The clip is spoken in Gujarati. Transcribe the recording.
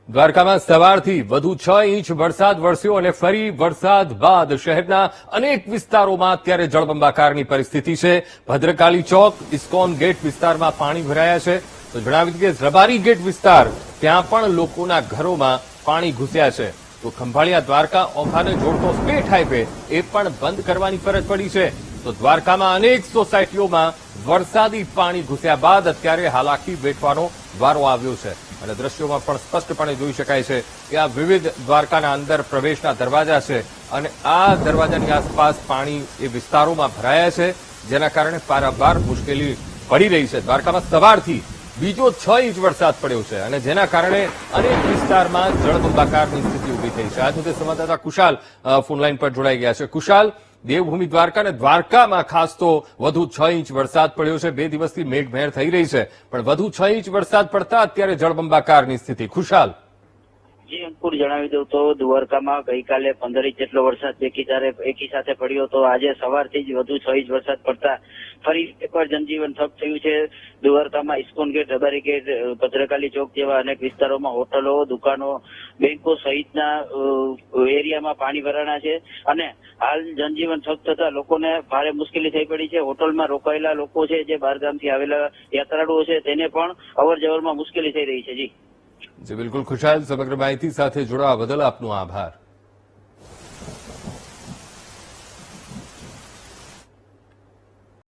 દ્વારકામાં સવારથી વધુ 6 ઇંચ વરસાદ વરસ્યો અને ફરી વરસાદ બાદ શહેરના અનેક વિસ્તારોમાં અત્યારે જળબંબાકારની પરિસ્થિતિ છે. ભદ્રકાળી ચોક, ઇસ્કોન ગેટ વિસ્તારમાં પાણી ભરાયા છે. તો જણાવી દઈએ કે રબારી ગેટ વિસ્તાર, ત્યાં પણ લોકોના ઘરોમાં પાણી ઘૂસ્યા છે. તો ખંભાળિયા દ્વારકા ઓખાને જોડતો સ્ટેટ હાઈવે એ પણ બંધ કરવાની ફરજ પડી છે. તો દ્વારકામાં અનેક સોસાયટીઓમાં વરસાદી પાણી ઘૂસ્યા બાદ અત્યારે હાલાકી વેઠવાનો વારો આવ્યો છે. અને દ્રશ્યોમાં પણ સ્પષ્ટપણે જોઈ શકાય છે કે આ વિવિધ દ્વારકાના અંદર પ્રવેશના દરવાજા છે અને આ દરવાજાની આસપાસ પાણી એ વિસ્તારોમાં ભરાયા છે, જેના કારણે પારાવાર મુશ્કેલી પડી રહી છે. દ્વારકામાં સવારથી બીજો 6 ઇંચ વરસાદ પડ્યો છે અને જેના કારણે અનેક વિસ્તારમાં જળબંબાકારની સ્થિતિ ઉભી થઈ છે. આ મુદ્દે સંવાદદાતા કુશાલ ફોનલાઈન પર જોડાઈ ગયા છે. કુશાલ, દેવભૂમિ દ્વારકા અને દ્વારકામાં ખાસ તો વધુ 6 ઇંચ વરસાદ પડ્યો છે. 2 દિવસથી મેઘમહેર થઈ રહી છે, પણ વધુ 6 ઇંચ વરસાદ પડતા અત્યારે જળબંબાકારની સ્થિતિ. ખુશાલ. જી અંકુર, જણાવી દઉં તો દ્વારકામાં ગઈકાલે 15 ઇંચ જેટલો વરસાદ એકી સાથે પડ્યો હતો. આજે સવારથી જ વધુ 6 ઇંચ વરસાદ પડતા ફરી એકવાર જનજીવન ઠપ થયું છે. દ્વારકામાં ISKCON gate, Rabari gate, Bhadrakali ચોક જેવા અનેક વિસ્તારોમાં હોટલો, દુકાનો, બેંકો સહિતના એરિયામાં પાણી ભરાણા છે અને હાલ જનજીવન ઠપ થતા લોકોને ભારે મુશ્કેલી થઈ પડી છે. હોટલમાં રોકાયેલા લોકો છે, જે બહારગામથી આવેલા યાત્રાળુઓ છે, તેને પણ અવર જવરમાં મુશ્કેલી થઈ રહી છે. જી બિલકુલ ખુશાલ, સમગ્ર માહિતી સાથે જોડાવા બદલ આપનો આભાર.